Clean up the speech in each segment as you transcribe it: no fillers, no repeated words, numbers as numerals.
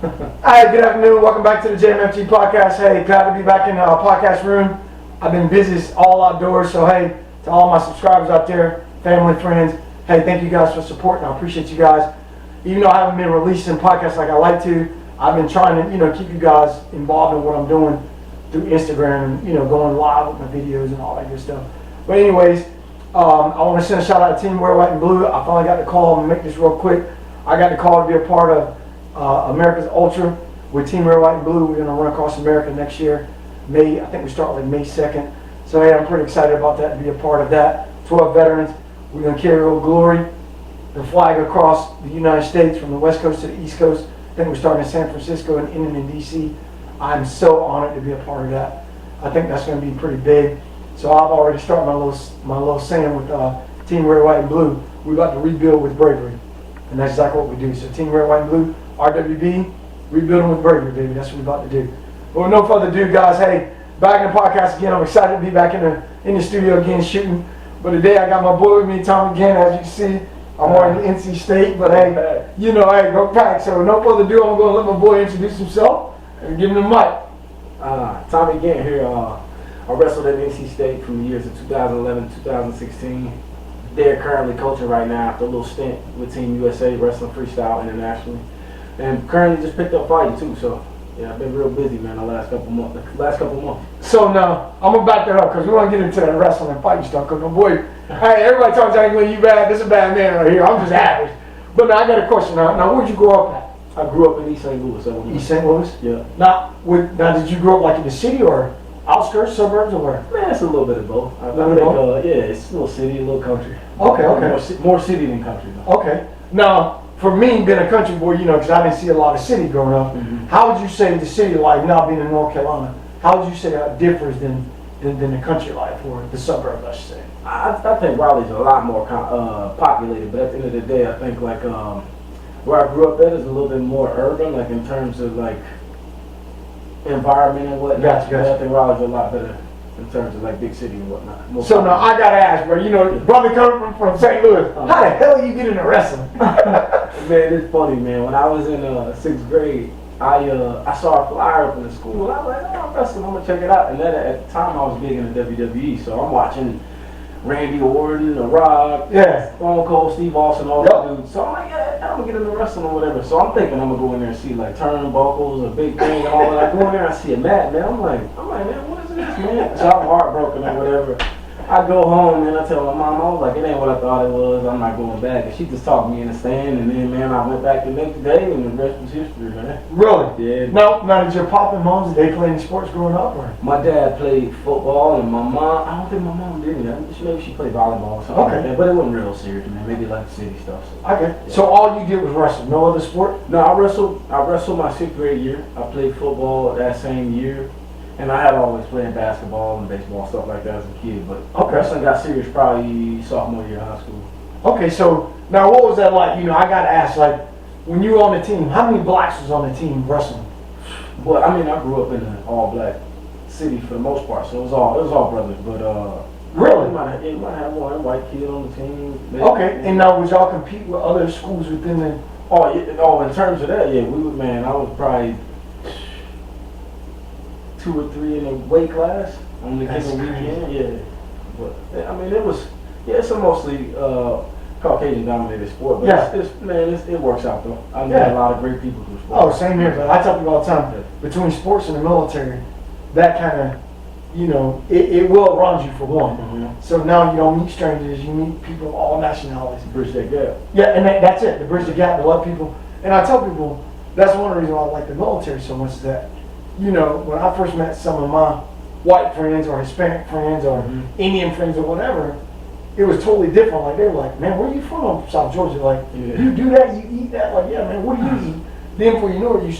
Hi, good afternoon. Welcome back to the JMFG podcast. Hey, glad to be back in the podcast room. I've been busy all outdoors, so hey, to all my subscribers out there, family, friends, hey, thank you guys for supporting. I appreciate you guys. Even though I haven't been releasing podcasts like I like to, I've been trying to, keep you guys involved in what I'm doing through Instagram and, going live with my videos and all that good stuff. But anyways, I want to send a shout out to Team Wear White and Blue. I finally got the call. I'm going to make this real quick. I got the call to be a part of America's Ultra with Team Wear White and Blue. We're going to run across America next year. I think we start like May 2nd. So hey, I'm pretty excited about that, to be a part of that. 12 veterans. We're going to carry Old Glory, the flag across the United States from the West Coast to the East Coast. I think we're starting in San Francisco and ending in DC. I'm so honored to be a part of that. I think that's going to be pretty big. So I've already started my little saying with Team Wear White and Blue. We're about to rebuild with bravery. And that's exactly what we do. So Team Wear White and Blue, RWB, rebuilding with bravery, baby. That's what we're about to do. But with no further ado, guys, hey, back in the podcast again. I'm excited to be back in the studio again shooting. But today I got my boy with me, Tommy Gantt, as you can see. I'm wearing NC State, but hey, hey, go Pack. So no further ado, I'm going to let my boy introduce himself and give him the mic. Tommy Gantt here. I wrestled at NC State from the years of 2011 to 2016. They're currently coaching right now after a little stint with Team USA, wrestling freestyle internationally. And currently just picked up fighting too, so yeah, I've been real busy, man, the last couple months. So now, I'm going to back that up because we want to get into that wrestling and fighting stuff because my boy, hey, everybody talks like, well, you bad, this is a bad man right here. I'm just average. But now I got a question. Now where'd you grow up at? I grew up in East St. Louis. East St. Louis? Yeah. Now, did you grow up like in the city or outskirts, suburbs, or where? Man, it's a little bit of both. It's a little city, a little country. Okay. More city than country, though. Okay. Now, for me, being a country boy, because I didn't see a lot of city growing up, how would you say the city life, now being in North Carolina, how would you say that differs than the country life or the suburbs, I should say? I think Raleigh's a lot more populated, but at the end of the day, I think like where I grew up at is a little bit more urban, like in terms of like environment and whatnot. Gotcha. I think Raleigh's a lot better in terms of like big city and whatnot. So now I gotta ask, bro. Brother coming from St. Louis, how the hell you get into wrestling? Man, it's funny, man. When I was in 6th grade, I saw a flyer up in the school, and I was like, oh, I'm wrestling. I'm gonna check it out. And then at the time, I was big into WWE, so I'm watching Randy Orton, The Rock, Stone Cold, Steve Austin, all that dudes. So I'm like, yeah, I'm gonna get into wrestling or whatever. So I'm thinking I'm gonna go in there and see like turnbuckles, a big thing, and all that. I go in there and I see a mat, man. I'm like, man, what is this, man? So I'm heartbroken or whatever. I go home and I tell my mom, I was like, it ain't what I thought it was. I'm not going back. And she just talked me in the stand, and then, man, I went back the next day, and the rest was history, man. Really? Yeah. Now did your pop and moms, did they play any sports growing up? Or? My dad played football, and my mom, I don't think my mom did. Maybe she played volleyball or something like that, but it wasn't real serious, man. Maybe like city stuff. So. Okay. Yeah. So all you did was wrestle, no other sport? No, I wrestled my 6th grade year. I played football that same year. And I had always played basketball and baseball, stuff like that as a kid. But wrestling got serious probably sophomore year of high school. Okay, so now what was that like? I got to ask, like, when you were on the team, how many blacks was on the team wrestling? Well, I mean, I grew up in an all-black city for the most part, so it was all brothers. But really, it might have one white kid on the team. Maybe. Okay, and now would y'all compete with other schools within the? In terms of that, yeah, we would. Man, I was probably 2 or 3 in a weight class on the given weekend. Yeah, but I mean it's a mostly Caucasian dominated sport. But it works out though. I met a lot of great people through sports. Oh, same here. But I tell people all the time, between sports and the military, that kind of it will around you for one. So now you don't meet strangers, you meet people of all nationalities. Bridge that gap. Yeah, and that's it. To bridge the gap, to love people. And I tell people that's one of the reasons why I like the military so much. Is that when I first met some of my white friends or Hispanic friends or Indian friends or whatever, it was totally different. Like they were like, man, where are you from? South Georgia. Like, you do that, you eat that. Like, yeah, man, what do you eat? Then before you know it, you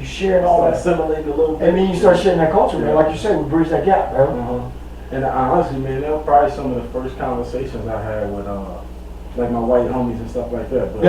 sharing all that. Assimilate a little bit. And then you start sharing that culture, man. Like you said, we bridge that gap, bro. And honestly, man, that was probably some of the first conversations I had with like my white homies and stuff like that. But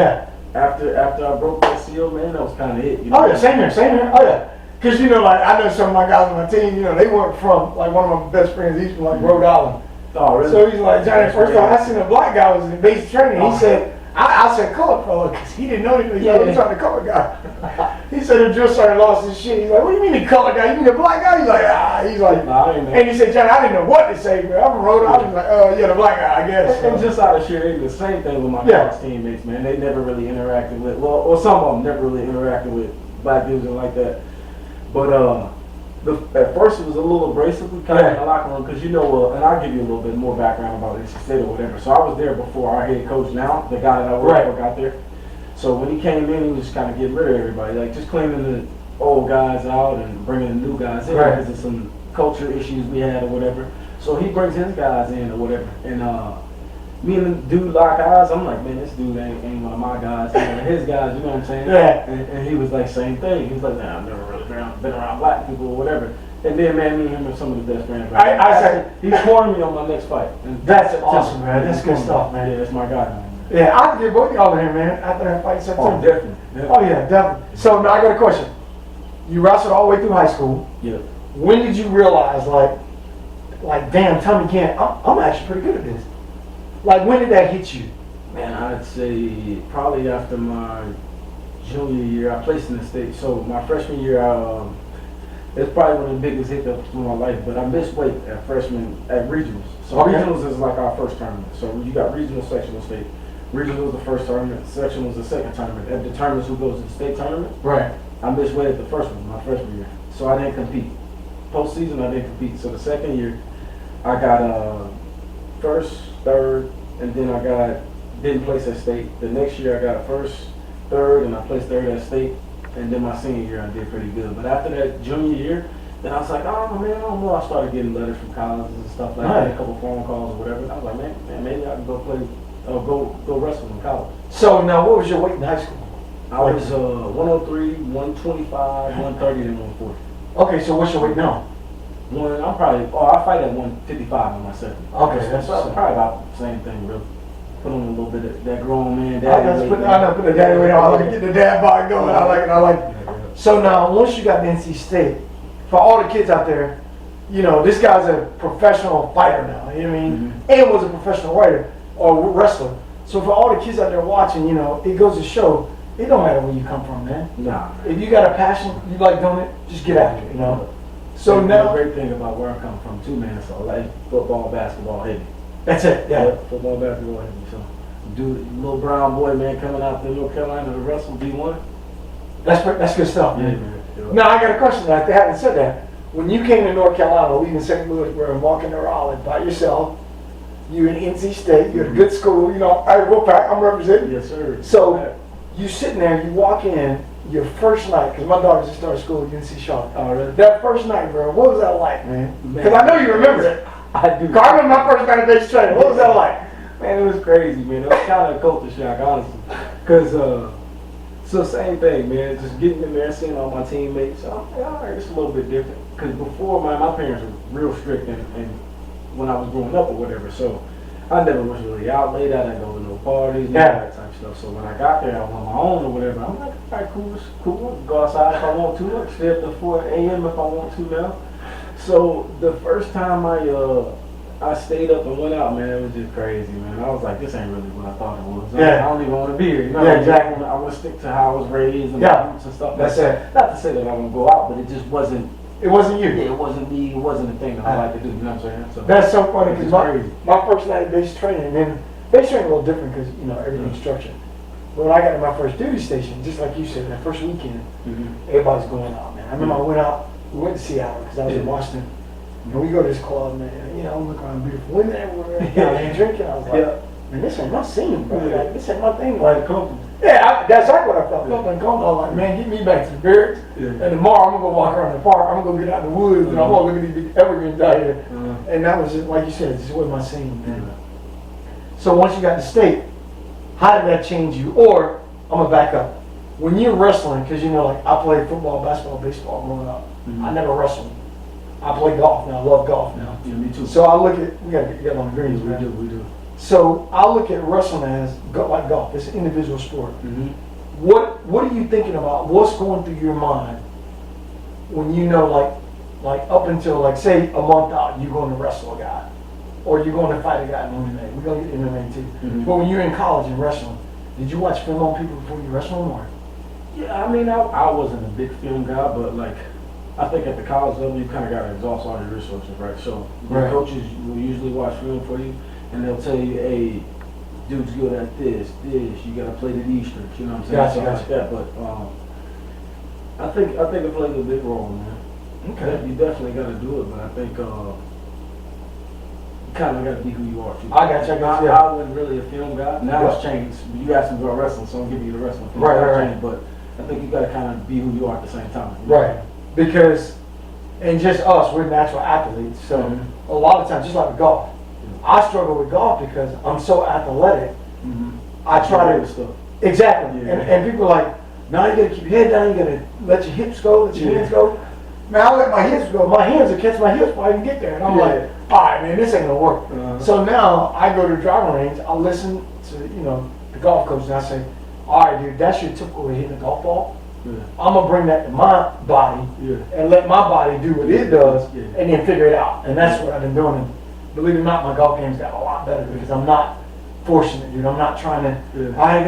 after I broke that seal, man, that was kind of it. Oh yeah, same here. Oh yeah. Because, like, I know some of my guys on my team, they weren't from, like, one of my best friends, he's from, like, Rhode Island. Oh, really? So he's like, Johnny, first time I seen a black guy was in basic training. He said, I said color fella, because he didn't know anything. He was trying to color guy. He said the drill sergeant lost his shit. He's like, what do you mean the color guy? You mean the black guy? He's like, ah. He's like, nah, I didn't know. and he said, John, I didn't know what to say, man. I'm from Rhode Island. I was like, yeah, the black guy, I guess. And just out of sheer ignorance, the same thing with my college teammates, man. They never really interacted with, well, or some of them never really interacted with black dudes and like that. But at first it was a little abrasive kind of in the locker room because and I'll give you a little bit more background about NC State or whatever. So I was there before our head coach now, the guy that I worked for got there. So when he came in, he was just kind of getting rid of everybody, like just cleaning the old guys out and bringing the new guys in because of some culture issues we had or whatever. So he brings his guys in or whatever. And me and the dude lock eyes. I'm like, man, this dude ain't one of my guys. His guys, you know what I'm saying? Yeah. And he was like, same thing. He was like, nah, I've never really been around black people or whatever. And then, man, me and him are some of the best friends. Right? I said, he's cornered me on my next fight. And that's awesome, man. That's good stuff, man. Yeah, that's my guy, man. Yeah, I'll get both y'all in here, man, after that fight September. Oh, definitely. Oh, yeah, definitely. So now I got a question. You wrestled all the way through high school. Yeah. When did you realize, like, damn, Tommy Gantt, I'm actually pretty good at this? Like, when did that hit you? Man, I'd say probably after my junior year. I placed in the state. So my freshman year, it's probably one of the biggest hiccups in my life. But I missed weight at freshman at regionals. So regionals is like our first tournament. So you got regional, sectional, state. Regional was the first tournament. Section was the second tournament. That determines who goes to the state tournament. Right. I missed weight at the first one, my freshman year. So I didn't compete. Postseason, I didn't compete. So the second year, I got first, third, and then I didn't place at state. The next year, I got first, third, and I placed third at state. And then my senior year, I did pretty good. But after that junior year, then I was like, oh man, I don't know. I started getting letters from colleges and stuff like that, a couple phone calls or whatever. I was like, man, maybe I can go play, go wrestle in college. So now, what was your weight in high school? I was 103, 125, 130, and 140. Okay, so what's your weight now? I fight at 155 on my second. Okay, that's probably about the same thing, really. Put on a little bit of that grown man I daddy put the daddy weight on. I like to get the dad bod going. I like it. So now, once you got to NC State, for all the kids out there, this guy's a professional fighter now. You know what I mean? And was a professional writer or wrestler. So for all the kids out there watching, it goes to show, it don't matter where you come from, man. Nah. If you got a passion, you like doing it, just get after it, So now, the great thing about where I come from too, man, so like football, basketball, heavy. That's it, yeah. Football, basketball, heavy. So, dude, little brown boy, man, coming out to North Carolina to wrestle D1. That's good stuff, man. Now I got a question. I haven't said that. When you came to North Carolina, leaving St. Louis, and walking to Raleigh by yourself, you in NC State, you're at a good school. Wolfpack, I'm representing. Yes, sir. So you sitting there, you walk in. Your first night, because my daughter just started school at UNC Charlotte. Oh, really? That first night, bro, what was that like, man? Because I know you remember it. I do. I remember my first night at base training. What was that like? Man, it was crazy, man. It was kind of a culture shock, honestly. Because, so same thing, man. Just getting in there, seeing all my teammates. So I'm like, all right, it's a little bit different. Because before, my parents were real strict and when I was growing up or whatever. So I never was really out late. I didn't go to no parties, that type of stuff. So when I got there, I was on my own or whatever. I'm like, all right, cool, it's cool. Go outside if I want to. I stay up to 4 a.m. if I want to now. So the first time I stayed up and went out, man, it was just crazy, man. I was like, this ain't really what I thought it was. I don't even want to be here. Exactly. I want to stick to how I was raised and my roots and stuff. That's it. Not to say that I want to go out, but it just wasn't. It wasn't you. Yeah, it wasn't me. It wasn't the thing that I like to do. You know what I'm saying? So that's so funny because my first night at base training, and base training a little different because everything's structured. But when I got to my first duty station, just like you said, that first weekend, everybody's going out, man. I remember I went out. We went to Seattle because I was in Washington. And we go to this club, man. I'm looking around, beautiful women everywhere. And drinking. I was like, man, this ain't my scene, bro. Like, this ain't my thing. Like, comfortable. Yeah, that's exactly what I felt. I felt uncomfortable. I was like, man, get me back to the barracks. And tomorrow I'm gonna go walk around the park. I'm gonna go get out in the woods, and I'm gonna look at these big evergreens out here. And that was just, like you said, this was my scene, man. So once you got to state, how did that change you? Or I'm gonna back up. When you're wrestling, because like I played football, basketball, baseball growing up. I never wrestled. I play golf now. I love golf now. Yeah, me too. So I look at, we gotta get on the greens, we do. So I look at wrestling as like golf. It's an individual sport. What are you thinking about? What's going through your mind when like up until like say a month out, you're going to wrestle a guy, or you're going to fight a guy in MMA. We're gonna get MMA too. But when you're in college and wrestling, did you watch film on people before you wrestle them, or? Yeah, I mean, I wasn't a big film guy, but like, I think at the college level, you kind of got to exhaust all your resources, right? So the coaches will usually watch film for you, and they'll tell you, hey, dude's good at this, you got to play to these strengths, you know what I'm saying? Gotcha, Something gotcha. like that. But I think it played a big role, man. Okay. You definitely got to do it, but I think you kind of got to be who you are too. I got you. I wasn't really a film guy. Now it's changed. You asked me about wrestling, so I'm giving you the wrestling. Right. But I think you got to kind of be who you are at the same time. Right. Because, and just us, we're natural athletes. So a lot of times, just like with golf, I struggle with golf because I'm so athletic. I try to exactly, and people are like, now you got to keep your head down. You got to let your hips go, let your hands go. Man, I let my hips go. My hands will catch my hips before I even get there. And I'm like, all right, man, this ain't gonna work. So now I go to the driving range. I listen to the golf coach, and I say, all right, dude, that's your typical way of hitting a golf ball. I'm gonna bring that to my body and let my body do what it does, and then figure it out. And that's what I've been doing. And believe it or not, my golf game's got a lot better because I'm not forcing it, dude. I'm not trying to. I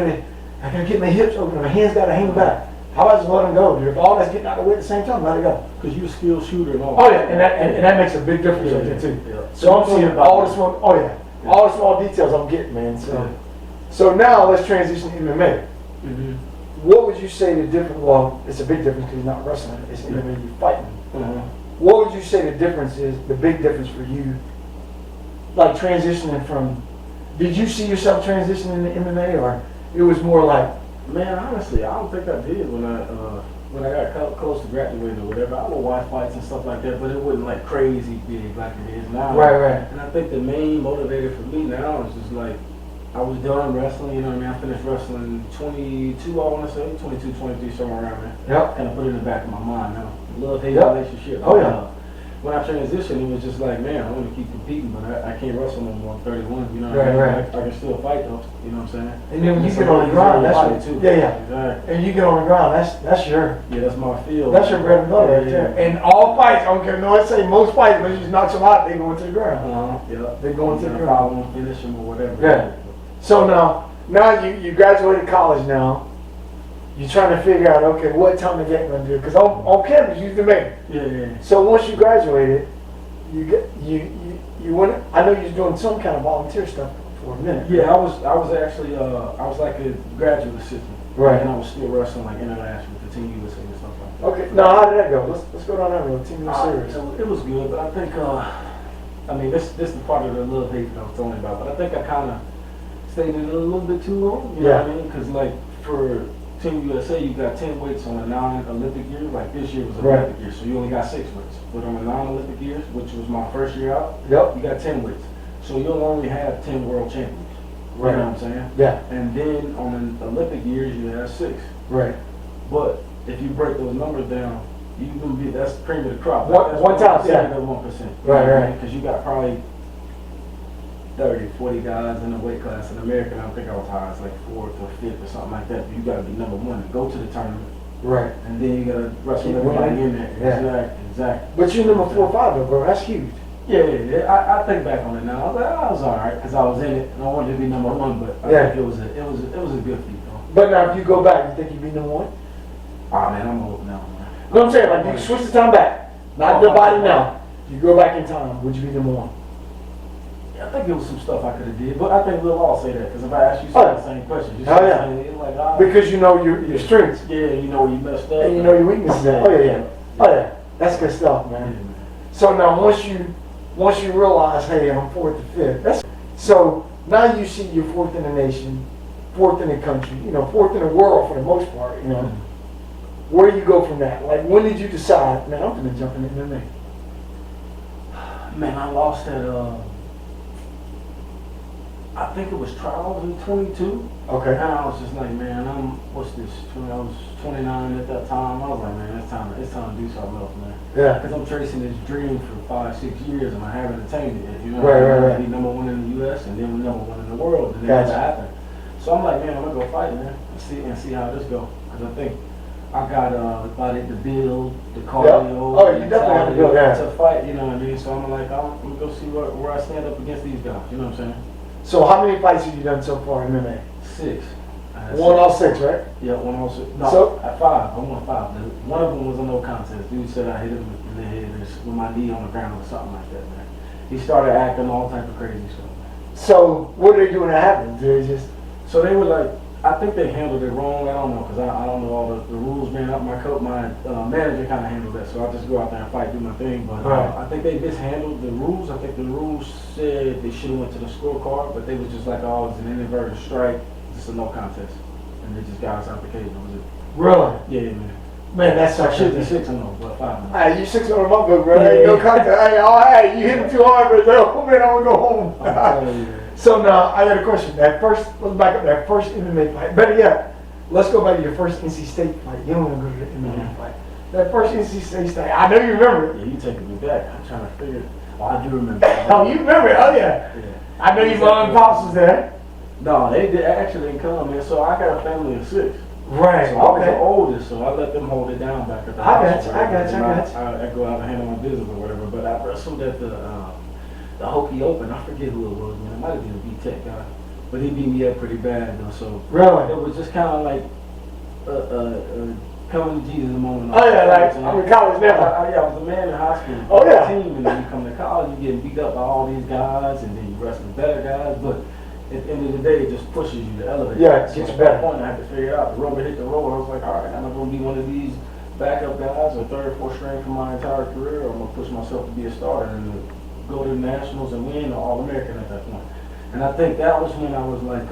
gotta get my hips open. My hands gotta hang back. How about just let them go, dude? If all that's getting out of the way at the same time, let it go. Because you're a skilled shooter and all. Oh yeah, and that makes a big difference right there too. Yeah. So I'm seeing all the small. Oh yeah, all the small details I'm getting, man. So now let's transition to MMA. What would you say the difference? Well, it's a big difference because you're not wrestling. It's MMA, you're fighting. What would you say the difference is? The big difference for you, like transitioning from. Did you see yourself transitioning to MMA, or it was more like? Man, honestly, I don't think I did when I got close to graduating or whatever. I would watch fights and stuff like that, but it wasn't like crazy big like it is now. Right. And I think the main motivator for me now is just like, I was done wrestling, you know what I mean? I finished wrestling 22, I want to say, 22, 23, somewhere around there. Yep. Kind of put it in the back of my mind now. Love-hate relationship. Oh yeah. When I transitioned, it was just like, man, I want to keep competing, but I can't wrestle no more. I'm 31, you know what I mean? Right. I can still fight though, you know what I'm saying? And then when you get on the ground, that's too. Exactly. And you get on the ground, that's your. Yeah, that's my field. That's your bread and butter right there. And all fights, I don't care. No, I say most fights, when you just knock them out, they go into the ground. They go into the ground. Finish them or whatever. Yeah. So now you graduated college now. You're trying to figure out, okay, what time to get going to do? Because on campus, you're the man. Yeah. So once you graduated, you went. I know you was doing some kind of volunteer stuff for a minute. Yeah, I was actually I was like a graduate assistant. Right. And I was still wrestling like international for Team USA and stuff like that. Okay. Now how did that go? Let's go down that road. Team USA. It was good, but I think I mean this is the part of the love hate that I was telling about. But I think I kind of stayed in it a little bit too long. You know what I mean? Because like for Team USA, you got 10 weights on a non-Olympic year. Like this year was an Olympic year, so you only got 6 weights. But on the non-Olympic years, which was my first year out, you got 10 weights. So you'll only have 10 world champions. Right. You know what I'm saying? Yeah. And then on the Olympic years, you have 6. Right. But if you break those numbers down, you can be, that's the cream of the crop. One time, yeah. 1%. Right. Because you got probably 30, 40 guys in the weight class. In America, I don't think I was high. It's like 4th or 5th or something like that. But you got to be number 1 to go to the tournament. Right. And then you got to wrestle everybody in there. Exactly. But you're number 4 or 5 though, bro. That's huge. Yeah. I think back on it now. I was like, I was all right because I was in it and I wanted to be number 1. But I think it was a good feat though. But now, if you go back, you think you'd be number 1? Ah man, I'm old now, man. You know what I'm saying? Like you switch the time back, not your body now. You go back in time. Would you be number 1? I think there was some stuff I could have did, but I think we'll all say that because if I ask you the same question, because you know your strengths. Yeah, you know where you messed up, and you know your weaknesses. Oh yeah, that's good stuff, man. Yeah. So now once you realize, hey, I'm 4th to 5th. So now you see you're 4th in the nation, 4th in the country, 4th in the world for the most part. Where do you go from that? Like when did you decide, man, I'm gonna jump in MMA? Man, I lost at I think it was trials in 22. Okay. And I was just like, man, I was 29 at that time. I was like, man, it's time to do something else, man. Yeah. Because I'm chasing this dream for 5-6 years and I haven't attained it yet. You know, right. Be number 1 in the U.S. and then number 1 in the world, and then that happened. So I'm like, man, I'm gonna go fight, man, and see how this goes. Because I think I got the build, the cardio, you definitely have to build that to fight. You know what I mean? So I'm like, I'm gonna go see where I stand up against these guys. You know what I'm saying? So how many fights have you done so far in MMA? 6. I Won all 6, right? Yeah, 106. No, So- at 5. I won 5. One of them was a no contest. Dude said I hit him in the head with my knee on the ground or something like that, man. He started acting all type of crazy stuff, man. So what are they doing that happened? Did they just... So they were like, I think they handled it wrong. I don't know, because I don't know all the rules, man. My manager kind of handled that, so I just go out there and fight, do my thing. But Right. I think they mishandled the rules. I think the rules said they should have went to the scorecard, but they was just like, oh, it's an inadvertent strike, just a no contest. And they just got us out the cage. That was it. Really? Yeah, man. Man, that's So I should be something. 6-0, but 5-0. Hey, you 6 on my book, bro. Yeah, Hey, no yeah. contest. Hey, you hit him too hard, but no, man, I'm gonna go home. I'm telling you, man. So now I got a question. Let's back up that first MMA fight. Better yet, let's go back to your first NC State fight. You don't want to go to the MMA fight. That first NC State fight, I know you remember it. Yeah, you taking me back. I'm trying to figure it. Oh, I do remember. Oh, you remember it? Oh yeah. Yeah. I know your mom and pops was there. No, they did actually didn't come, man. So I got a family of 6. Right. So I was the Okay. oldest, so I let them hold it down back at the I house. got you, or I got whatever. you, I got you. I go out and handle my business or whatever. But I wrestled at the Hokie Open. I forget who it was, man. It might have been a B-Tech guy, but he beat me up pretty bad though. So Really? it was just kind of like coming to Jesus moment. Oh yeah, like I'm in college now. I was a man in high school. Oh, yeah. Team, and then you come to college, you getting beat up by all these guys, and then you wrestle better guys. But at the end of the day, it just pushes you to elevate. Yeah, it So gets at better. that point, I had to figure it out. The rubber hit the road. I was like, all right, I'm not gonna be one of these backup guys or third or fourth string for my entire career. I'm gonna push myself to be a starter and to go to the nationals and win or All-American at that point. And I think that was when I was like,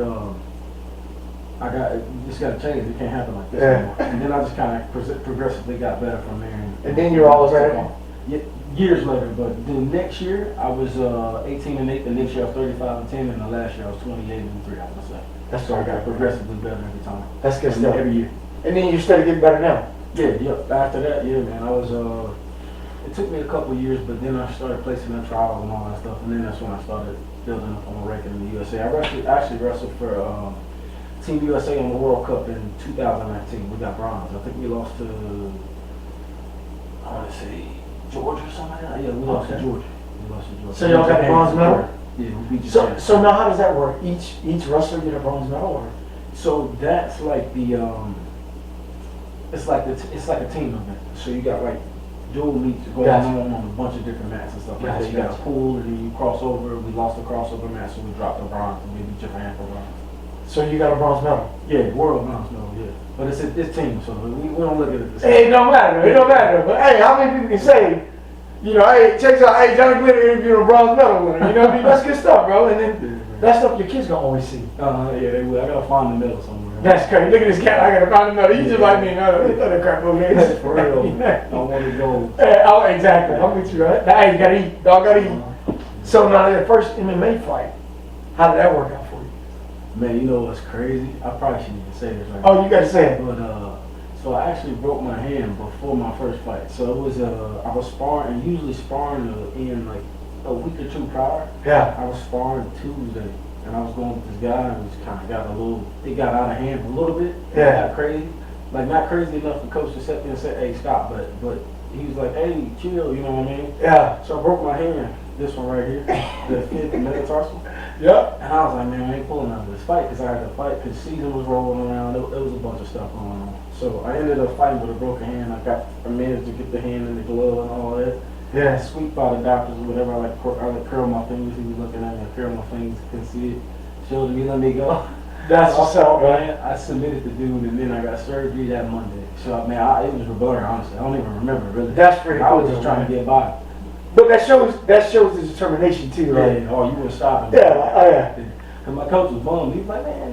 this got to change. It can't happen like this Yeah. anymore. And then I just kind of progressively got better from there. And then you're All-American? Yeah, years later, but the next year I was 18-8. The next year I was 35-10, and the last year I was 28-3. I would say. That's So I good. got progressively better every time. That's good And stuff. every year. And then you started getting better now. Yeah. After that, yeah, man, I was. It took me a couple of years, but then I started placing in trials and all that stuff, and then that's when I started building up on a ranking in the USA. I actually wrestled for Team USA in the World Cup in 2019. We got bronze. I think we lost to, I want to say, Georgia or something like that. Yeah, we lost to Georgia. So y'all got a bronze medal? Yeah, we beat Japan. So now how does that work? Each wrestler get a bronze medal, or? So that's like the it's like a team event. So you got like dual meets going on a bunch of different mats and stuff like that. You got a pool and then you cross over. We lost the crossover match, so we dropped the bronze and we beat Japan for bronze. So you got a bronze medal? Yeah, world bronze medal, yeah. But it's team, so we don't look at it the same. Hey, it don't matter. It don't matter. But hey, how many people can say, you know, hey, check out, hey, Johnny Glitter interviewed a bronze medal winner. You know what I mean? That's good stuff, bro. And then that stuff your kids gonna always see. Yeah, they will. I gotta find the medal somewhere. That's crazy. Look at this cat. I gotta find the medal. You just like me, no, that crap over there. For real. I want to go. Oh, exactly. I'm with you, right? Hey, you gotta eat. Dog gotta eat. So now that first MMA fight, how did that work out for you? Man, you know what's crazy? I probably shouldn't even say this right Oh, you gotta say it. But so I actually broke my hand before my first fight. So it was I was sparring, and usually sparring in like a week or two prior. Yeah. I was sparring Tuesday, and I was going with this guy, and it kind of got it got out of hand a little bit. Yeah. It got crazy, like not crazy enough for coach to sit there and say, "Hey, stop," but he was like, "Hey, chill," you know what I mean? Yeah. So I broke my hand, this one right here, the fifth metatarsal. Yep. And I was like, man, I ain't pulling out of this fight because I had to fight because season was rolling around. There was a bunch of stuff going on. So I ended up fighting with a broken hand. I managed to get the hand in the glove and all that. Yeah. Sweet by the doctors or whatever. I like curl my fingers. He was looking at me. I curl my fingers. Couldn't see it. Showed me, let me go. That's what's up, man. I submitted the dude and then I got surgery that Monday. So man, it was a blur, honestly. I don't even remember really. That's pretty I cool. was just trying to get by. But that shows the determination too, right? Yeah, oh, you were stopping. Yeah, like, oh yeah. And my coach was bummed. He was like, man,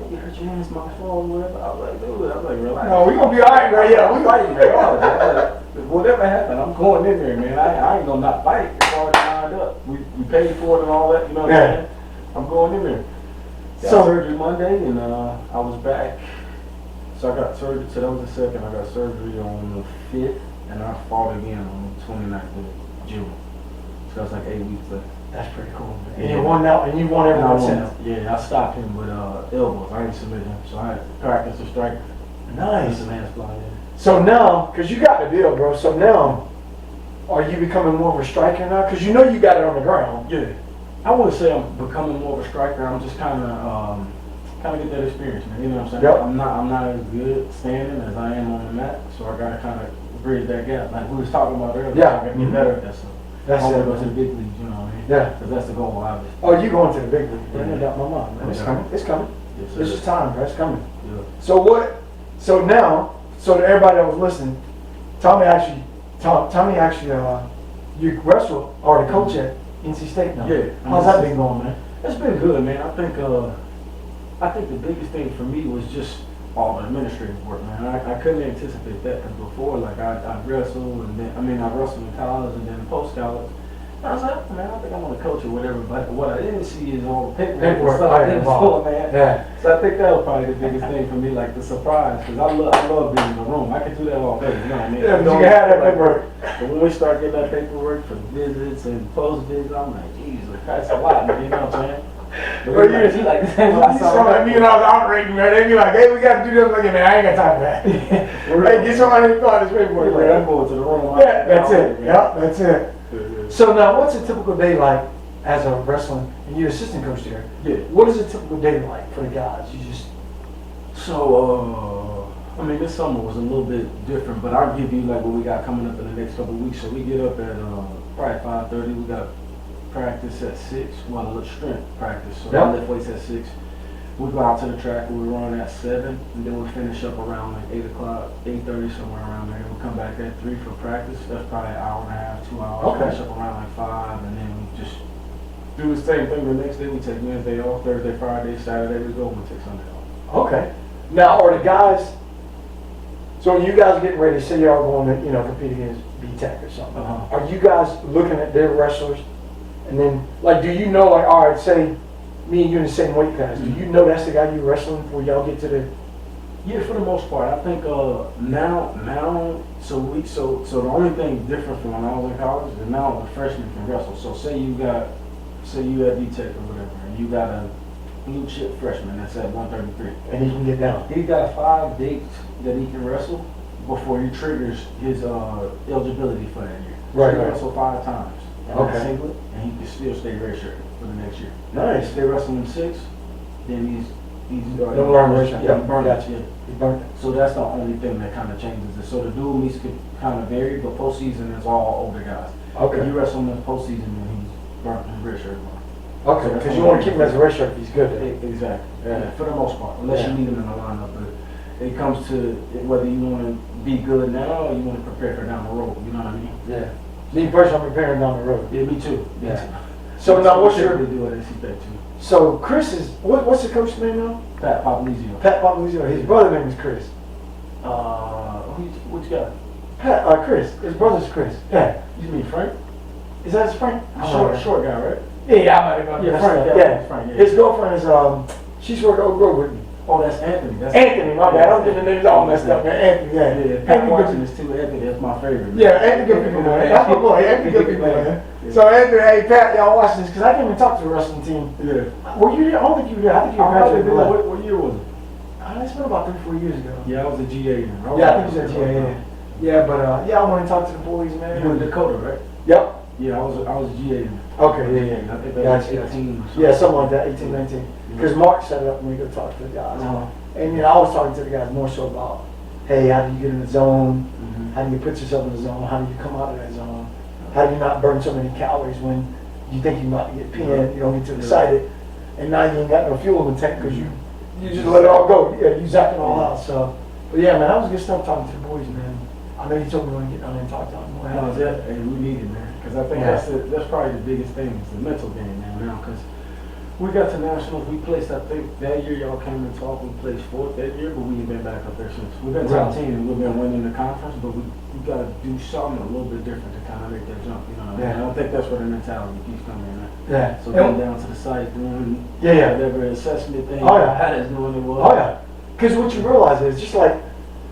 you hurt your hand, it's my fault, whatever. I was like, dude, I was like, relax. No, we gonna be alright, right? Yeah, we fighting regardless. Whatever happened, I'm going in there, man. I ain't gonna not fight. It's already lined up. We paid for it and all that, you know what I'm saying? I'm going in there. Got surgery Monday, and I was back. So I got surgery, so that was the second. I got surgery on the 5th, and I fought again on the 29th of June. So that's like 8 weeks left. That's pretty cool, man. And you won that, and you won everyone since. Yeah, I stopped him with elbows. I didn't submit him, so I had to practice a strike. Nice. Some hands flying in. So now, because you got the deal, bro, so now, are you becoming more of a striker now? Because you know you got it on the ground. Yeah. I wouldn't say I'm becoming more of a striker. I'm just kind of kind of get that experience, man. You know what I'm saying? Yep. I'm not as good standing as I am on the mat, so I gotta kind of bridge that gap. Like we was talking about earlier, Yeah. I gotta get better at that stuff. That's I want it. to go to the big leagues, you know what I mean? Yeah. Because that's the goal, obviously. Oh, you going to the big league? Yeah. No doubt in my mind, man. It's Yeah. coming. It's coming. Yes, sir. It's just time, bro. It's coming. Yeah. So what? So now, so to everybody that was listening, Tommy actually, you wrestle or the coach at NC State now. Yeah. How's that been going, man? It's been good, man. I think the biggest thing for me was just all the administrative work, man. I couldn't anticipate that because before, like I wrestled and then I wrestled in college and then post college. I was like, man, I think I want to coach or whatever. But what I didn't see is all the paperwork and stuff I didn't pull, man. Yeah. So I think that was probably the biggest thing for me, like the surprise, because I love being in the room. I can do that all day, you know what I mean? Yeah, but you can have that paperwork. But when we start getting that paperwork for visits and post visits, I'm like, Jesus, that's a lot, man, you know what I'm saying? Well, you like the same when I saw that. Me and I was operating, man. They be like, hey, we got to do this. Like, man, I ain't got time for that. Hey, get somebody to fill out this paperwork, Like, man. I'm going to the room. Yeah, that's it. Yeah, that's it. So now, what's a typical day like as a wrestling, and you're assistant coach there? Yeah. What is a typical day like for the guys? You just I mean, this summer was a little bit different, but I'll give you like what we got coming up in the next couple of weeks. So we get up at probably 5:30. We got practice at 6. Well, a little strength practice. So I lift weights at 6. We go out to the track. We run at 7, and then we finish up around like 8 o'clock, 8:30, somewhere around there. We come back at 3 for practice. That's probably an hour and a half, 2 hours. Okay. Finish up around like 5, and then we just do the same thing the next day. We take Wednesday off, Thursday, Friday, Saturday we go, and we take Sunday off. okay. Now, are the guys? So when you guys getting ready, say y'all going to compete against B-Tech or something. Uh-huh. Are you guys looking at their wrestlers, and then like, do you know like, all right, say me and you in the same weight class, do you know that's the guy you wrestling before y'all get to the? Yeah, for the most part. I think now, so the only thing different from when I was in college is now the freshmen can wrestle. So say you at D-Tech or whatever, and you got a blue chip freshman that's at 133. And he can get down. He's got 5 dates that he can wrestle before he triggers his eligibility for that year. Right, So he right. wrestle 5 times. Okay. Singlet, and he can still stay redshirt for the next year. Nice. If they wrestle him 6, then he's No longer redshirt. Yeah, burnt. Gotcha. Yeah. He burnt it. So that's the only thing that kind of changes it. So the dual meets could kind of vary, but postseason is all older guys. Okay. If you wrestle him in postseason, then he's burnt his redshirt. Okay, because you want to keep him as a red shirt if he's good. Exactly. Yeah. For the most part, unless you need him in the lineup. But it comes to whether you want to be good now or you want to prepare for down the road. You know what I mean? Yeah. Me personally, I'm preparing down the road. Yeah, me too. Yeah. So now, what's your? We do at NC State too. So Chris is what's the coach's name now? Pat Papalizio. Pat Papalizio. His brother name is Chris. Which guy? Pat, Chris. His brother's Chris. Yeah. You mean Frank? Is that his Frank? Short guy, right? Yeah, I might have gone. Yeah, Frank. Frank, Yeah. Frank, yeah. His girlfriend is she's working at Oak Grove with me. Oh, that's Anthony. That's Anthony, my bad. I'm getting the names all messed up, man. Anthony, yeah. Yeah, Anthony, Pat good- watching this too. Anthony, that's my favorite. Man. Yeah, Anthony good people, man. That's my boy. Anthony good people, man. Yeah. So Anthony, hey Pat, y'all watch this because I didn't even talk to the wrestling team. Yeah. Were you there? I don't think you were there. I think you were graduated. What year was it? It's been about 3-4 years ago. Yeah, I was a GA then. Yeah, I think you said GA. Yeah, but yeah, I want to talk to the boys, man. You were in Dakota, right? Yep. Yeah, I was GA then. Okay, yeah. I think that was Gotcha. 18 or something. Yeah, something like that, 18, 19. Because Mark set it up for me to go talk to the guys. Uh-huh. And I was talking to the guys more so about, hey, how do you get in the zone? Mhm. How do you put yourself in the zone? How do you come out of that zone? How do you not burn so many calories when you think you're about to get pinned, you don't get too excited, and now you ain't got no fuel in the tank because you just let it all go. Yeah, you zap it all out. So, but yeah, man, that was good stuff talking to the boys, man. I know you told me when you get down there and talk to them. No, and we need it, man. Because I think that's probably the biggest thing is the mental game now. Because we got to nationals, we placed. I think that year y'all came and talked. We placed 4th that year, but we ain't been back up there since. We've been top team and we've been winning the conference, but we got to do something a little bit different to kind of make that jump. You know what I mean? Yeah. I don't think that's where the mentality keeps coming in. Yeah. So going down to the site, doing Yeah. whatever assessment thing. Oh, yeah. How that's doing it was. Oh yeah. Because what you realize is just like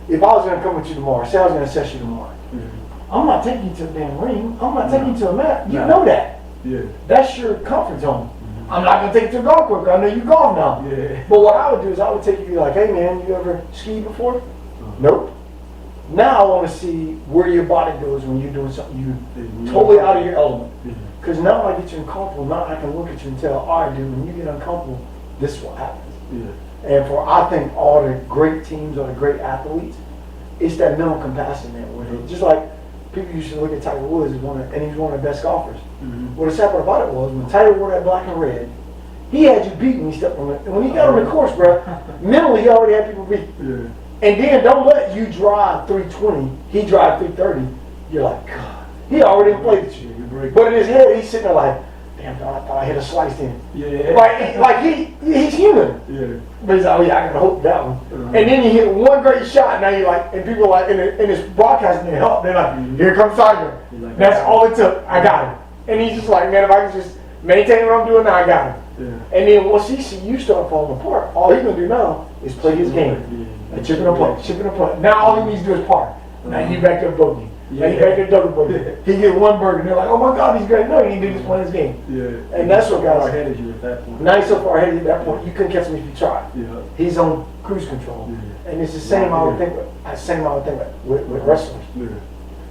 if I was gonna come with you tomorrow, say I was gonna assess you tomorrow. Mhm. I'm not taking you to the damn ring. I'm not taking you to a mat. You No. know that. Yeah. That's your comfort zone. I'm not gonna take you to a golf course. I know you golf now. Yeah. But what I would do is I would take you like, hey man, you ever skied before? Nope. Now I want to see where your body goes when you're doing something you totally out of your element. Because now when I get you uncomfortable, now I can look at you and tell, all right, dude, when you get uncomfortable, this is what happens. Yeah. And for, I think, all the great teams or the great athletes, it's that mental capacity, man. Where they, just like people used to look at Tiger Woods as and he's one of the best golfers. Well, the sad part about it was when Tiger wore that black and red, he had you beat when he stepped on it. And when he got on the course, bro, mentally he already had people beat. Yeah. And then don't let you drive 320, he drive 330. You're like, God, he already played you. But in his head, he's sitting there like, damn, I thought I hit a slice in. Yeah. Like he's human. Yeah. But he's like, oh yeah, I gotta hope that one. And then you hit one great shot, now you're like, and people are like, in his broadcasting, they help. They're like, here comes Tiger. Like, that's all it took. I got him. And he's just like, man, if I can just maintain what I'm doing now, I got him. Yeah. And then once he see you start falling apart, all he's gonna do now is play his game. And chipping a putt, chipping a putt. Now all he needs to do is par. Now you back to a bogey. Now you back to a double bogey. He get one bird and they're like, oh my God, he's great. No, he did just play his game. Yeah. And that's what guys. Ahead of you at that point. Now he's so far ahead of you at that point, you couldn't catch him if you tried. Yeah. He's on cruise control. Yeah. And it's the same I would think with wrestlers. Yeah.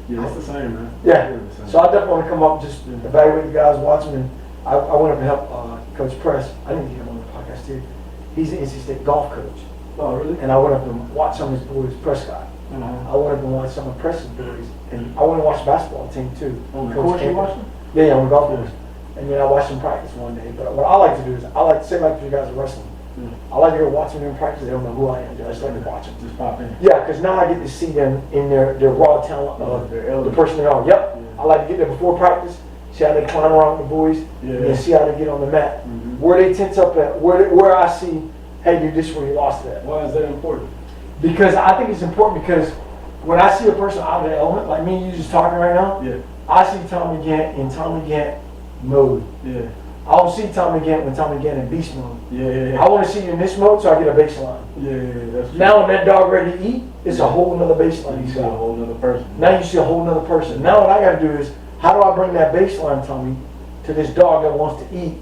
Yeah, it's the same, man. Yeah. So I definitely want to come up, just evaluate the guys, watch them. And I went up and helped Coach Press. I didn't get him on the podcast too. He's an NC State golf coach. Oh, really? And I went up and watched some of his boys, Prescott. I went up and watched some of Press's boys. And I went and watched the basketball team too. On the course you watched them? Yeah, on the golf course. And then I watched them practice one day. But what I like to do is, I like to say like if you guys are wrestling. I like to go watch them in practice. They don't know who I am. I just like to watch them. Just pop in. Yeah, because now I get to see them in their raw talent of the person they are. Yep. I like to get there before practice, see how they climb around with the boys, and then see how they get on the mat. Where they tense up at, where I see, hey dude, this is where you lost it at. Why is that important? Because I think it's important because when I see a person out of the element, like me and you just talking right now, I see Tommy Gantt in Tommy Gantt mode. Yeah. I don't see Tommy Gantt when Tommy Gantt in beast mode. Yeah. I want to see you in this mode so I get a baseline. Yeah, that's true. Now when that dog ready to eat, it's a whole nother baseline. You see a whole nother person. Now you see a whole nother person. Now what I got to do is, how do I bring that baseline, Tommy, to this dog that wants to eat,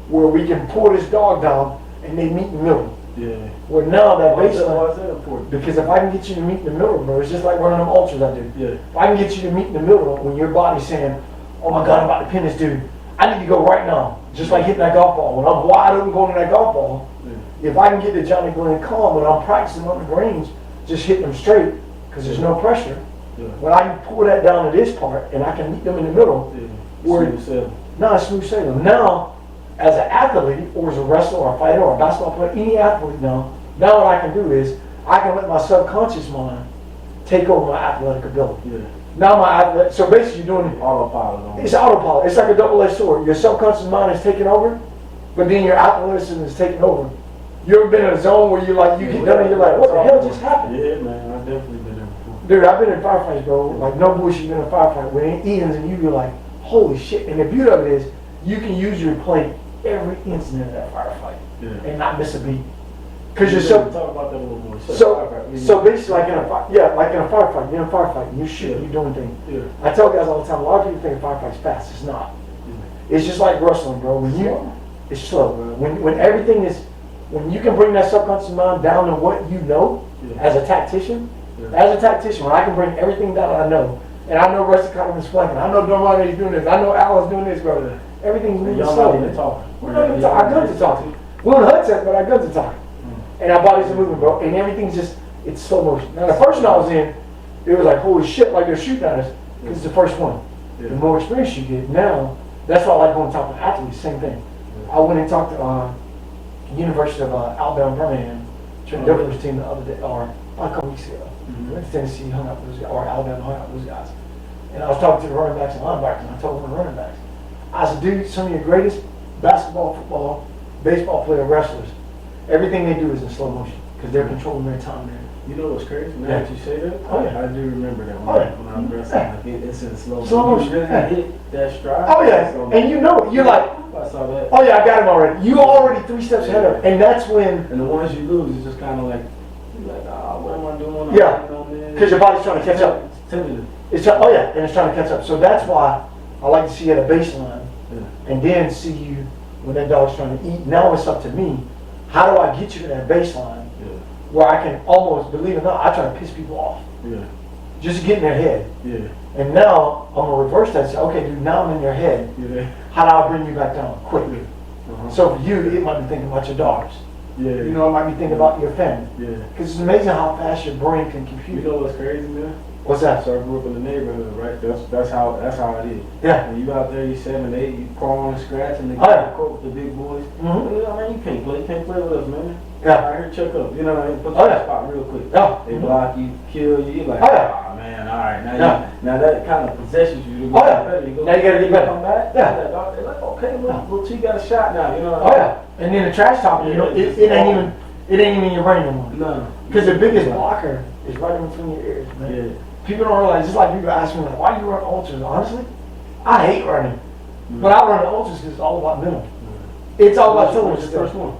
where we can pull this dog down and they meet in the middle. Yeah. Where now that baseline. Why is that important? Because if I can get you to meet in the middle, bro, it's just like running them ultras I do. Yeah. If I can get you to meet in the middle when your body's saying, oh my God, I'm about to pin this dude. I need to go right now. Just like hitting that golf ball. When I'm wide open going to that golf ball, if I can get to Johnny Glenn calm when I'm practicing on the greens, just hitting them straight, because there's no pressure. When I can pull that down to this part and I can meet them in the middle, now it's smooth sailing. Now, as an athlete, or as a wrestler, or a fighter, or a basketball player, any athlete now what I can do is, I can let my subconscious mind take over my athletic ability. Now my athletic, so basically you're doing autopilot. It's autopilot. It's like a double-edged sword. Your subconscious mind is taking over, but then your athleticism is taking over. You ever been in a zone where you're like, you get done and you're like, what the hell just happened? Yeah, man, I've definitely been there before. Dude, I've been in firefights, bro. Like, no bullshit, you've been in a firefight. When it ends and you be like, holy shit. And the beauty of it is, you can use your plate every instant of that firefight and not miss a beat. Because you're so. Talk about that a little more. So basically, like in a firefight, you're in a firefight, and you're shooting, you're doing things. I tell guys all the time, a lot of people think a firefight's fast. It's not. It's just like wrestling, bro. It's slow, bro. When everything is, when you can bring that subconscious mind down to what you know as a tactician, when I can bring everything down that I know, and I know Rusty Cotton is flanking, I know Dormani doing this, I know Al is doing this, bro. Everything's moving slow. We're not even talking. Our guns are talking. We're on headsets, but our guns are talking. And our bodies are moving, bro. And everything's just, it's slow motion. Now, the first one I was in, it was like, holy shit, like they're shooting at us. Because it's the first one. The more experience you get, now, that's why I like going to talk to athletes, same thing. I went and talked to University of Alabama, Birmingham, Trent Dilfer's team the other day, or a couple weeks ago. Went to Tennessee, hung out with those guys, or Alabama, hung out with those guys. And I was talking to the running backs and linebackers, and I told them the running backs. I said, dude, some of your greatest basketball, football, baseball player wrestlers, everything they do is in slow motion because they're controlling their time there. You know what's crazy? Now that you say that, I do remember that when I was wrestling. Like it's in slow motion. You really hit that stride. Oh yeah, and you know it. You're like, I saw that. Oh yeah, I got him already. You already 3 steps ahead of him, and that's when. And the ones you lose is just kind of like, you're like, what am I doing? Yeah, because your body's trying to catch up. It's and it's trying to catch up. So that's why I like to see you at a baseline, and then see you when that dog's trying to eat. Now it's up to me. How do I get you to that baseline where I can almost, believe it or not, I try to piss people off. Just to get in their head. And now I'm gonna reverse that and say, okay, dude, now I'm in your head. How do I bring you back down quickly? So for you, it might be thinking about your daughters. Yeah. You know, it might be thinking about your family. Yeah. Because it's amazing how fast your brain can You compute. know what's crazy, man? What's that? So I grew up in the neighborhood, right? That's how it is. Yeah. When you out there, you 7, 8, you crawling and scratching, and Oh, yeah. court with the big boys. Mm-hmm. You know, man, you can't play with us, man. Yeah. Right here, check up. You know what I mean? Put you Oh, on the yeah. spot real quick. Yeah. They block you, kill you. You're like, Oh, yeah. oh man, all right. Now, Yeah. now that kind of possesses you to go Oh, yeah. better. You go Now you gotta get better. Come back. Yeah. They're like, okay, little T got a shot now. You know what Oh yeah. And then the trash talking, you know, it ain't even in your brain no more. No. Because the biggest blocker is right in between your ears, man. Yeah. People don't realize, just like people ask me, like, why do you run ultras? Honestly, I hate running. But I run the ultras because it's all about mental. It's all about What's mental. the first one?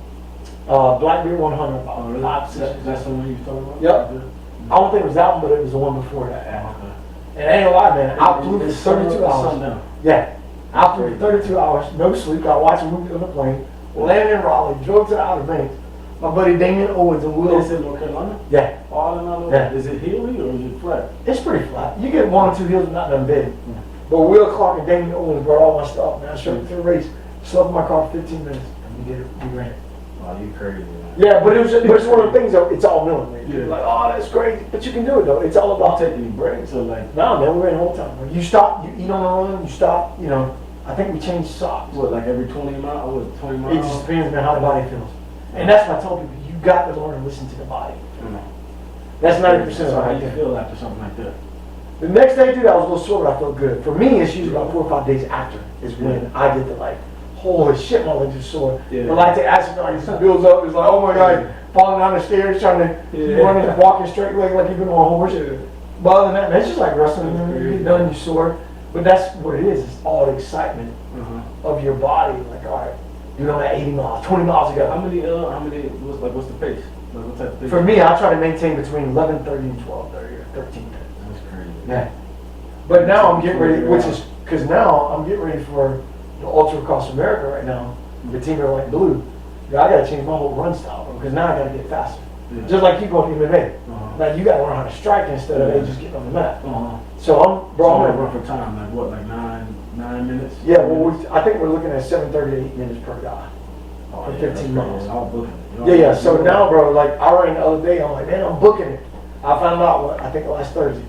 Blackbeard 100, about Oh, really? 5, 6 years. That's the one you was talking about? Yep. Good. I don't think it was that one, but it was the one before that. Okay. And I ain't gonna lie, man, I flew for It's 32 hours. sundown. Yeah. I flew for 32 hours, no sleep. I watched a movie on the plane, landed in Raleigh, drove to the Outer Banks. My buddy Damien Owens and Will. Is it North Carolina? Yeah. All in all, Yeah. is it hilly or is it flat? It's pretty flat. You get 1 or 2 hills, not nothing big. But Will Clark and Damien Owens brought all my stuff, man. I showed up to the race, slept in my car for 15 minutes, and we did it. We ran it. Oh, you crazy, man. Yeah, but it's one of the things though. It's all mental, man. Yeah. You're like, oh, that's crazy, but you can do it though. It's all I'll about take any breaks or like, no, man. We ran the whole time. Like, you stop, you eat on the run, you stop. You know, I think we changed socks. what, like every 20 miles? What, 20 It miles? just depends on how the body feels, and that's what I tell people. You got to learn to listen to the body. That's 90% of So it how right you there. feel after something like that? The next day, dude, I was a little sore, but I felt good. For me, it's usually about 4 or 5 days after is when I get the like, holy shit, my legs are sore. Yeah. The lactic acid it builds up. It's like, oh my god, falling down the stairs, trying to Yeah. running, walking straight leg like you've been on a horse. Yeah. But other than that, man, it's just like wrestling. That's You crazy. get done, you sore. But that's what it is. It's all the excitement of your body. Like, all right, you're on that 80 miles, 20 miles ago. How many, what's the pace? Like, what type of pace? For me, I try to maintain between 11:30 and 12:30 or 13 minutes. That's crazy. Yeah. But now I'm getting ready, which is, because now I'm getting ready for the Ultra Across America right now, the team are like blue. Yeah, I gotta change my whole run style, because now I gotta get faster. Yeah. Just like you go to MMA. Uh-huh. Now you gotta learn how to strike instead of hey, just getting on the mat. Uh-huh. So I'm, bro, So I'm I'm gonna run for time, like what, like nine minutes? yeah, well, I think we're looking at 7:30 to 8 minutes per guy. Oh, for yeah, 15 that's miles. crazy. I'll book it. You know, Yeah, yeah, so now, bro, like, I ran the other day, I'm like, man, I'm booking it. I found out, I think last Thursday.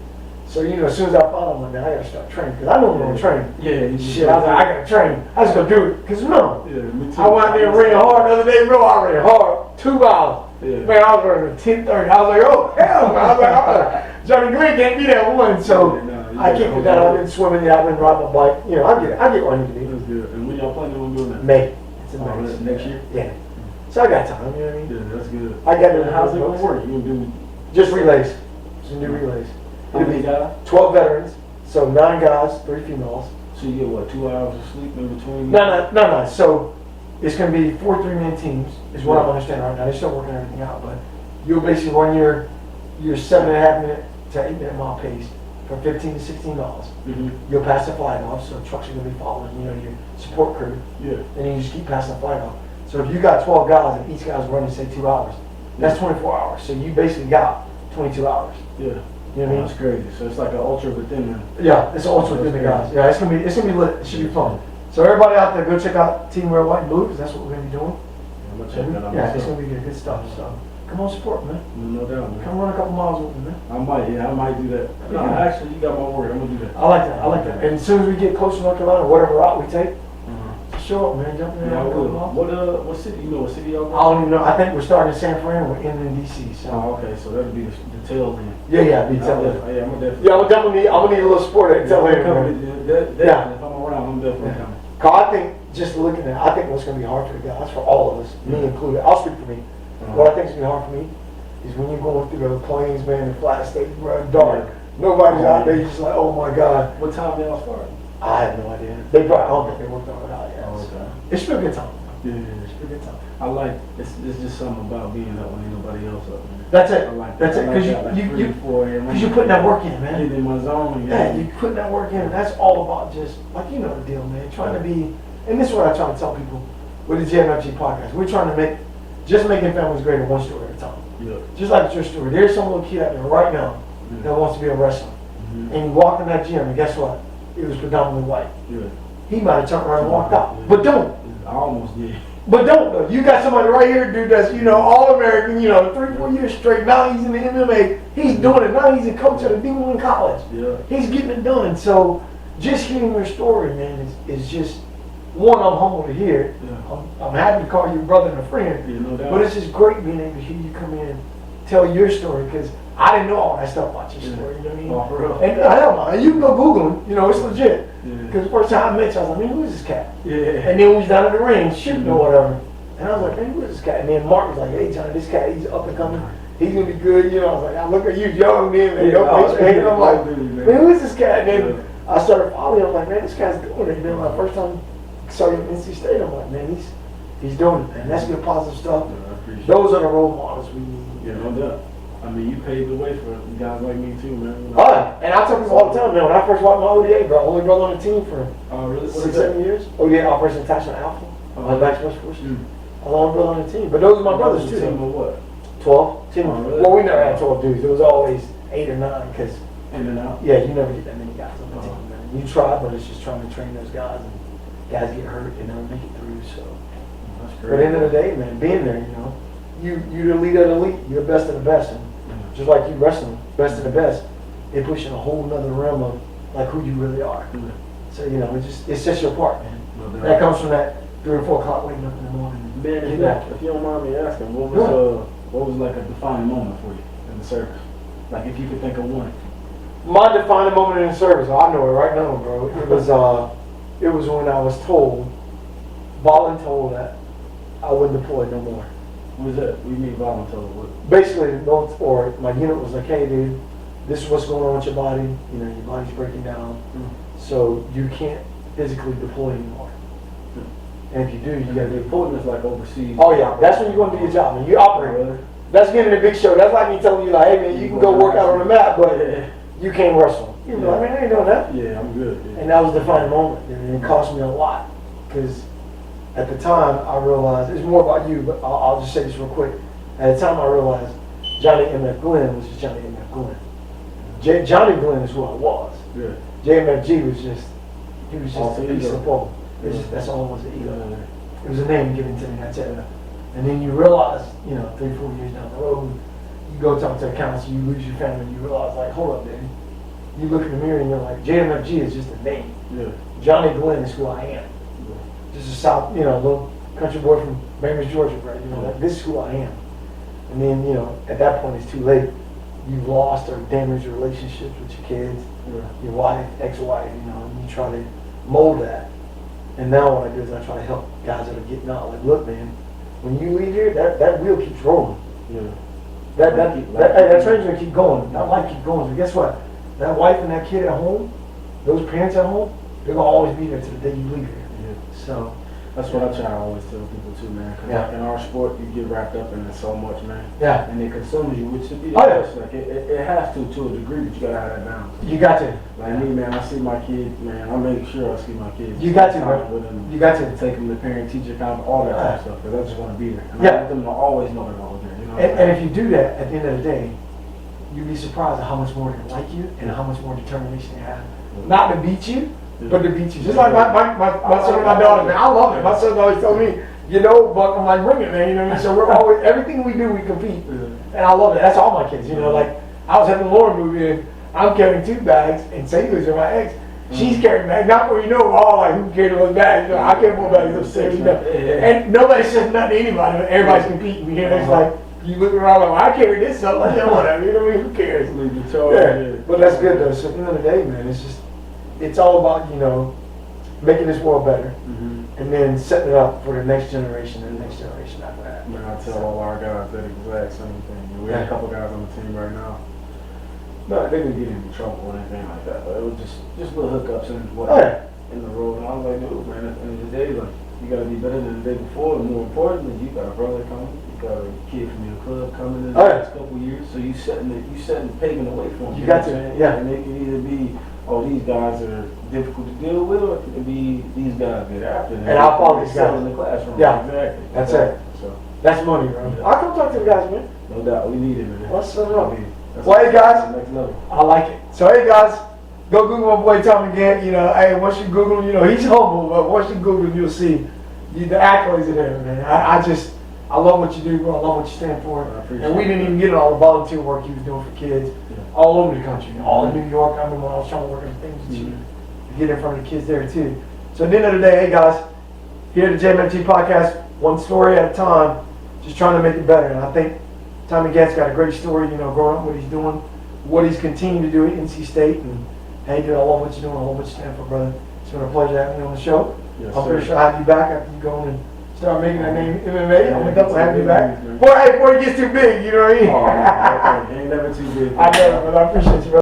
So, you know, as soon as I found out, I'm like, man, I gotta start training, because I know I'm gonna train. Yeah, you Shit, I was like, I gotta train. I just gonna do it, because no. Yeah, me too. I went out there and ran hard the other day, bro. I ran hard, 2 miles. Yeah. Man, I was running at 10:30. I was like, oh, hell, man. I was like, Johnny Green can't be that one. So, Yeah, no, you I got can't it. do that. I've been swimming, yeah, I've been riding my bike. You know, I get where I need to be. That's good. And when y'all planning on doing that? May. It's in Oh, May. that's next year? Yeah. So I got time, you know what I mean? Yeah, that's good. I got it. And how's it gonna work? You gonna do Just relays. Just new relays. how many guys? 12 veterans. So 9 guys, 3 females. So you get what, 2 hours of sleep in between? No. So it's going to be 4 3-man teams, is what I'm understanding right now. They're still working everything out, but you'll basically run your 7.5 minute to 8 minute mile pace from 15 to 16 miles. Mm-hmm. You'll pass the flag off, so trucks are going to be following, you know, your support crew. Yeah. And you just keep passing the flag off. So if you got 12 guys and each guy's running, say, 2 hours, that's 24 hours. So you basically got 22 hours. Yeah. You know what I mean? That's crazy. So it's like an ultra within them. Yeah, it's also within the guys. Yeah, it's gonna be lit. It should be fun. So everybody out there, go check out Team Wear White and Blue, because that's what we're gonna be doing. I'm gonna check that out. Yeah, it's myself. gonna be good stuff. So come on, support, man. No doubt, man. Come run a couple miles with me, man. I might do that. No, Yeah. actually, you got my word. I'm gonna do that. I like that. And as soon as we get close to North Carolina, whatever route we take, Uh-huh. show up, man. Jump in there. Yeah, I and go will. miles. What city? You know what city y'all I going? don't even know. I think we're starting in San Fran. We're ending in DC. So Oh, okay. So that'll be the tail end. yeah, be telling. Yeah, I'm gonna definitely. Yeah, I'm gonna need a little support at tell later, man. Yeah. If I'm around, I'm definitely Yeah. coming. Cause I think just looking at, I think what's gonna be hard for the guys, for all of us, me included. I'll speak for me. What I think is gonna be hard for me is when you're going through the plains, man, the flat state, bro, dark. Nobody's out there. You're just like, oh my god. What time y'all start? I have no idea. They probably, I don't think they worked on it out yet. Oh, So. okay. It should be a good time. Yeah. It should be a good time. I like it's just something about being up when ain't nobody else up, man. That's it. I like That's that. it. I Because like that, like 3 you, or 4 a.m. because you're putting that work in, man. Get in my zone. Yeah, you putting that work in. That's all about just, like, you know the deal, man. Trying to be, and this is what I try to tell people with the JMFG podcast. We're trying to making families greater one story at a time. Yeah. Just like your story. There's some little kid out there right now that wants to be a wrestler. Mm-hmm. And he walked in that gym, and guess what? It was predominantly white. Yeah. He might have turned around and walked out. But don't. I almost did. But don't though. You got somebody right here, dude, that's, All-American, 3-4 years straight. Now he's in the MMA. He's doing it. Now he's a coach at a D1 college. Yeah. He's getting it done. So just hearing your story, man, is just, one, I'm humbled to hear it. Yeah. I'm happy to call you a brother and a friend. Yeah, no doubt. But it's just great being able to hear you come in and tell your story, because I didn't know all that stuff about your story. You know what I mean? Oh, for real. And hell no, and you can go Google him. It's legit. Yeah. Because the first time I met you, I was like, man, who is this cat? Yeah. And then we was down in the ring shooting or whatever. And I was like, man, who is this cat? And then Mark was like, hey, Johnny, this cat, he's up and coming. He's going to be good. I was like, I look at you, young man. And I'm like, man, who is this cat? And then I started following him. I'm like, man, this guy's doing it. And then my first time I saw him in NC State, I'm like, man, he's doing it, man. That's good positive stuff. Those are the role models we need. Yeah, no doubt. I mean, you paved the way for guys like me too, man. Oh, yeah. And I tell people all the time, man, when I first watched my ODA, bro, only brother on the team for really? 6-7 years. ODA, Operation Attachment Alpha. My back special force. Mm. I was the only brother on the team. But those are my brothers too. Team of what? 12. Team. Really? Well, we never had 12 dudes. It was always 8 or 9 because, In and out? yeah, you never get that many guys on the team, man. You try, but it's just trying to train those guys, and guys get hurt and never make it through. So, That's but at the end of the day, man, being there, you're the elite of the elite. You're the best of the best. And just like you wrestling, best of the best, it puts you in a whole nother realm of like who you really are. So, it sets you apart, man. No That comes from that 3 or 4 o'clock waking up in the morning. Ben, if you don't mind me asking, what was like a defining moment for you in the service? Like if you could think of one. My defining moment in the service, I know it right now, bro. It was when I was told, voluntold that I wouldn't deploy no more. What was that? What do you mean voluntold? What? Basically, my unit was like, hey, dude, this is what's going on with your body. Your body's breaking down, so you can't physically deploy anymore. And if you do, you got to do. Deployment is like overseas. Oh yeah, that's when you're going to do your job, man. You operate. Really? That's getting a big show. That's like me telling you, like, hey, man, you can go work out on the mat, but you can't wrestle. I mean, I ain't doing that. Yeah, I'm good. Yeah. And that was the defining moment, and it cost me a lot, because at the time I realized, it's more about you, but I'll just say this real quick. At the time I realized Johnny M.F. Glenn was just Johnny M.F. Glenn. Johnny Glenn is who I was. Yeah. JMFG was just a piece ego. of pole. That's all it was, the ego. It was a name given to me, that's it. And then you realize, 3-4 years down the road, you go talk to a counselor, you lose your family, you realize, like, hold up, baby. You look in the mirror and you're like, JMFG is just a name. Yeah. Johnny Glenn is who I am. Just a South, little country boy from Bainbridge, Georgia, right? Like, this is who I am. And then, at that point it's too late. You've lost or damaged your relationships with your kids, your wife, ex-wife, and you try to mold that. And now what I do is I try to help guys that are getting out. Like, look, man, when you leave here, that wheel keeps rolling. Yeah. That train's gonna keep going. That life keeps going. So guess what? That wife and that kid at home, those parents at home, they're gonna always be there to the day you leave here. Yeah. So that's what I try to always tell people too, man. Because like in our sport, you get wrapped up in it so much, man. Yeah. And it consumes you, which should be the Oh, best. Like it has to a degree, but you gotta have that balance. You got to. Like me, man, I see my kids, man. I make sure I see my kids. You got to, bro. You got to. Take them to parent, teacher, conference, all that type of stuff. Because I just want to be there. And Yeah. I want them to always know they're all there. And if you do that, at the end of the day, you'd be surprised at how much more they like you and how much more determination they have. Not to beat you, but to beat you. Just like my son and my daughter, man. I love it. My son always told me, Buck, I'm like, bring it, man. You know what I mean? So we're always, everything we do, we compete. And I love it. That's all my kids. Like, I was having Lauren move in. I'm carrying 2 bags, and Sailors are my ex. She's carrying bags. Not where all like, who carried those bags? I can't pull bags upstairs. And nobody says nothing to anybody. Everybody's competing. It's like, you look around like, well, I carry this up. Like, whatever. You know what I mean? Who cares? Yeah. But that's good, though. So at the end of the day, man, it's all about, making this world better. And then setting it up for the next generation and the next generation after that. Man, I tell all our guys that exact same thing. We have a couple guys on the team right now. No, they didn't get into trouble or anything like that, but it was just little hookups and whatnot in the road. And I was like, dude, man, at the end of the day, like, you gotta be better than the day before. And more importantly, you got a brother coming, you got a kid from your club coming in the next couple of years. So you setting paving the way for them. You got to, yeah. And it can either be, these guys are difficult to deal with, or it can be these guys get after them. And I'll follow these guys in the classroom. Yeah, exactly. That's it. So that's money, bro. I'll come talk to the guys, man. no doubt, we need it, man. Let's set it up. That's Well, hey, guys. next level. I like it. So, hey, guys, go Google my boy Tommy Gantt. Hey, once you Google him, he's humble, but once you Google him, you'll see, the accolades are there, man. I love what you do, bro. I love what you stand for. And we didn't even get all the volunteer work you was doing for kids all over the country, all in New York. I remember when I was trying to work on things with you to get in front of the kids there too. So at the end of the day, hey guys, here at the JMFG podcast, one story at a time, just trying to make it better. And I think Tommy Gantt's got a great story, growing up, what he's doing, what he's continuing to do at NC State. And hey, dude, I love what you're doing. I love what you stand for, brother. It's been a pleasure having you on the show. Yes, I'm sir. pretty sure I'll have you back after you go and start making that name MMA. I'm definitely having you back. Before it gets too big, you know what I mean? Oh, man, ain't never too big. I know, but I appreciate you, brother.